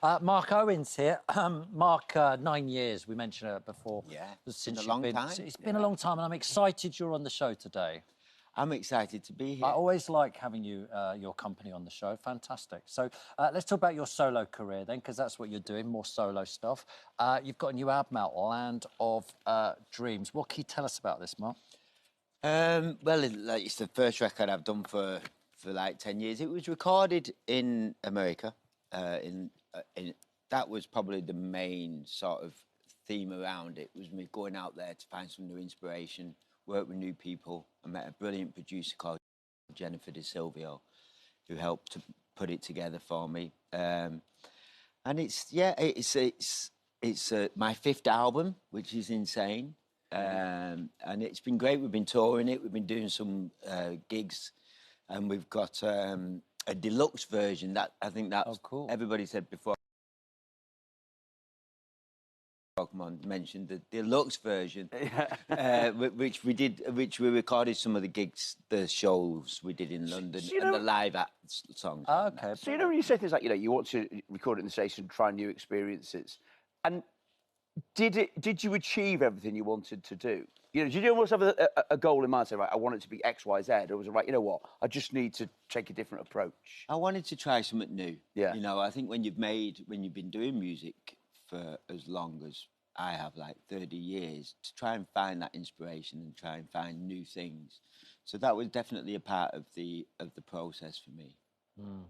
Mark Owen's here. Mark, 9 years, we mentioned it before. Yeah, Since it's a long time. It's been a long time, and I'm excited you're on the show today. I'm excited to be here. I always like having you, your company on the show. Fantastic. So let's talk about your solo career then, because that's what you're doing, more solo stuff. You've got a new album out, Land of Dreams. What can you tell us about this, Mark? Well, it's the first record I've done for like 10 years. It was recorded in America. That was probably the main sort of theme around it, was me going out there to find some new inspiration, work with new people. I met a brilliant producer called Jennifer De Silvio, who helped to put it together for me. And it's my 5th album, which is insane. And it's been great. We've been touring it. We've been doing some gigs, and we've got a deluxe version that I think that's cool. Everybody said before. Mentioned the deluxe version, which we recorded some of the gigs, the shows we did in London, and the live songs. Oh, okay. So when you say things like, you want to record it in the station, try new experiences, and did you achieve everything you wanted to do? Did you almost have a goal in mind, say, right, I want it to be X, Y, Z, or was it right, you know what, I just need to take a different approach? I wanted to try something new. Yeah. I think when you've been doing music for as long as I have, like 30 years, to try and find that inspiration and try and find new things. So that was definitely a part of the process for me. Mm.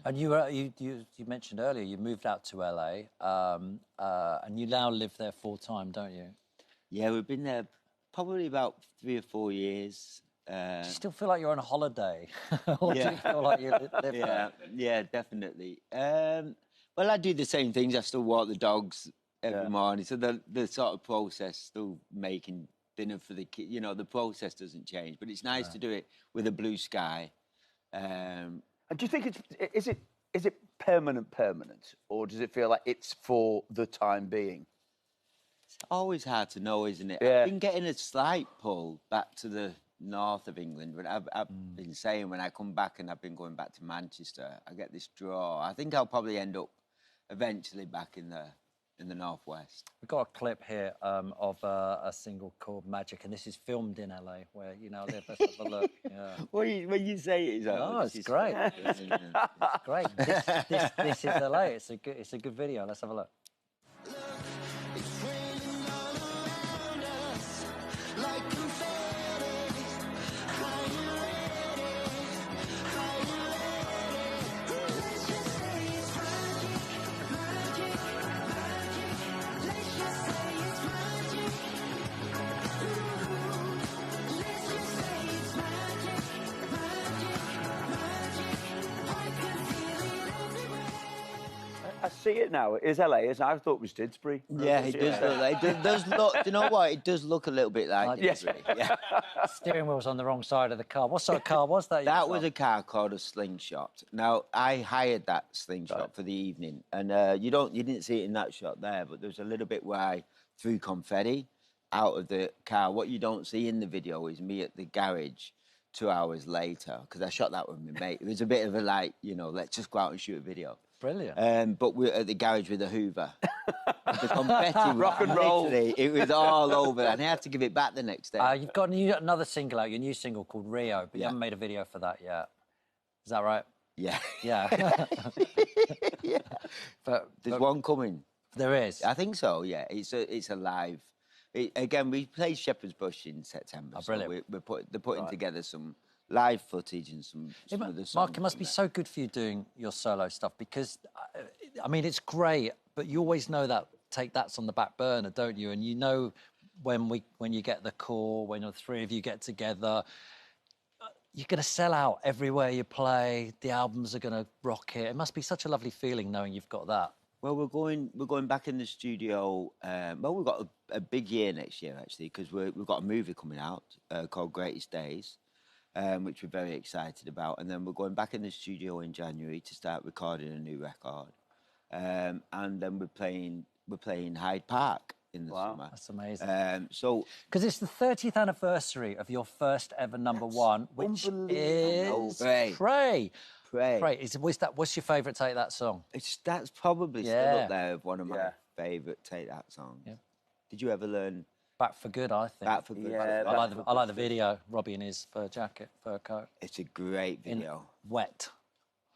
And you mentioned earlier you moved out to LA, and you now live there full time, don't you? Yeah, we've been there probably about 3 or 4 years. Do you still feel like you're on a holiday? Or do you feel like you live there? Yeah, definitely. Well, I do the same things. I still walk the dogs every morning. So the sort of process, still making dinner for the kids, the process doesn't change. But it's nice to do it with a blue sky. And do you think is it permanent, or does it feel like it's for the time being? It's always hard to know, isn't it? Yeah. I've been getting a slight pull back to the north of England, but I've been saying when I come back, and I've been going back to Manchester, I get this draw. I think I'll probably end up eventually back in the northwest. We've got a clip here of a single called Magic, and this is filmed in LA, where you now live. Let's have a look. Yeah. When you say it, it's great. It's great. This is LA. It's a good video. Let's have a look. I see it now. It is LA, isn't it? I thought it was Didsbury. Yeah, it does look like it. Does look. Do you know what? It does look a little bit like Didsbury. Yeah. Steering wheel's on the wrong side of the car. What sort of car was that? That was a car called a Slingshot. Now, I hired that Slingshot for the evening, and you didn't see it in that shot there, but there's a little bit where I threw confetti out of the car. What you don't see in the video is me at the garage 2 hours later, because I shot that with my mate. It was a bit of a let's just go out and shoot a video. Brilliant. But we're at the garage with a Hoover. The confetti, rock and roll. It was all over, and I had to give it back the next day. You've got another single out, your new single called Rio, but you haven't made a video for that yet. Is that right? Yeah. Yeah. Yeah. But there's one coming. There is. I think so. Yeah. It's a live. Again, we played Shepherd's Bush in September. Oh, brilliant. So they're putting together some live footage and some of the songs. Mark, it must be so good for you doing your solo stuff, because, I mean, it's great, but you always know that's on the back burner, don't you? And you know when you get the call, when the three of you get together, you're going to sell out everywhere you play. The albums are going to rock it. It must be such a lovely feeling knowing you've got that. Well, we're going back in the studio. We've got a big year next year, actually, because we've got a movie coming out called Greatest Days. Which we're very excited about. And then we're going back in the studio in January to start recording a new record. And then we're playing Hyde Park in the summer. That's amazing. Because it's the 30th anniversary of your first ever #1, which is Pray. Pray. Pray. Pray. What's your favourite Take That song? That's probably still Yeah. up there of one of my Yeah. favourite Take That songs. Yeah. Did you ever learn Back for Good, I think. Back for Good? Yeah, I like the video. Robbie in his fur jacket, fur coat, It's a great video. wet.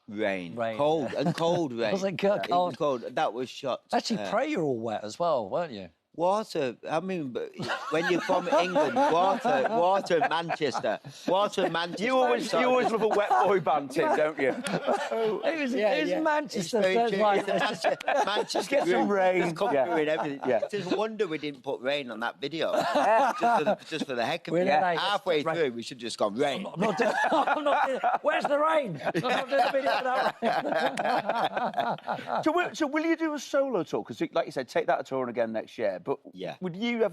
Rain. Rain. Cold and cold rain. Was it good? It was cold. That was shot. Actually, Pray you're all wet as well, weren't you? Water. I mean, but when you're from England, water in Manchester. Water in Manchester. You always love a wet boy band, Tim, don't you? It was Manchester. It's very so true. like- Manchester Get some rain. Just come Yeah. through and everything. Yeah. It's just a wonder we didn't put rain on that video. just for the heck of it. Really? Yeah. Halfway Right. through, we should just gone rain. I'm not doing, where's the rain? I'm not doing the video for that rain. So will you do a solo tour? Because, like you said, Take That tour again next year. But Yeah. would you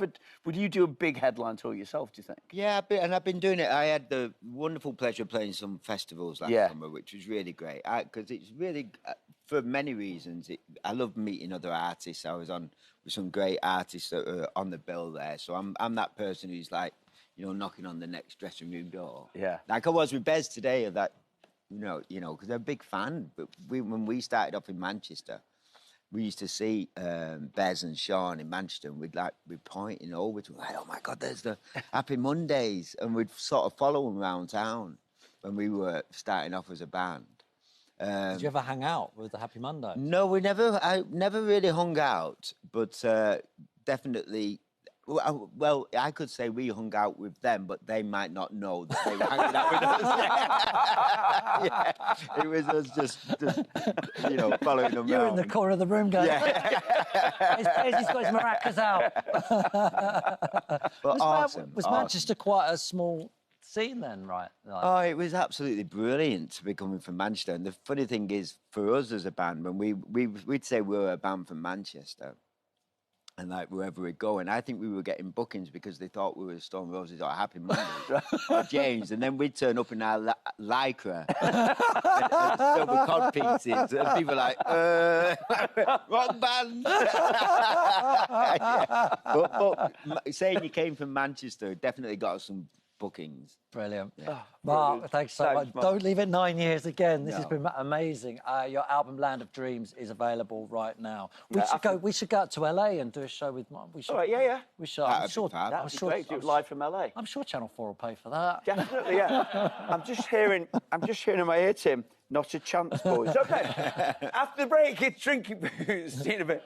do a big headline tour yourself, do you think? Yeah, I've been doing it. I had the wonderful pleasure of playing some festivals last Yeah. summer, which was really great. Because it's really, for many reasons, I love meeting other artists. I was on with some great artists that are on the bill there. So I'm that person who's like, knocking on the next dressing room door. Yeah. Like I was with Bez today, of that, because they're a big fan. But when we started off in Manchester, we used to see Bez and Sean in Manchester, and we'd be pointing over to them, like, oh my God, there's the Happy Mondays. And we'd sort of follow them around town when we were starting off as a band. Did you ever hang out with the Happy Monday? No, I never really hung out, but definitely. Well, I could say we hung out with them, but they might not know that they were hanging out with us. Yeah. It was us just following them You're around. in the corner of the room going, Yeah. he's got his maracas out. But awesome. Was awesome. Manchester quite a small scene then, right? Like, Oh, it was absolutely brilliant to be coming from Manchester. And the funny thing is, for us as a band, when we'd say we were a band from Manchester, and like wherever we'd go, and I think we were getting bookings because they thought we were Stone Roses or Happy Mondays or James, and then we'd turn up in our lycra and silver cod pieces, and people were like, wrong band. Yeah. But saying you came from Manchester definitely got us some bookings. brilliant. Yeah. Mark, thanks so Thanks, much. Mark. Don't leave it 9 years again. This has No. been amazing. Your album Land of Dreams is available right now. We Yeah, should go. We should go out to LA and do a show with Mark. We should. All right, yeah. We should. That'd I'm be sure. fab. That'd be great. Do it live from LA. I'm sure Channel 4 will pay for that. Definitely, yeah. I'm just hearing in my ear, Tim, not a chance, boys. Okay. After the break, it's Drinking Booze. See you in a bit.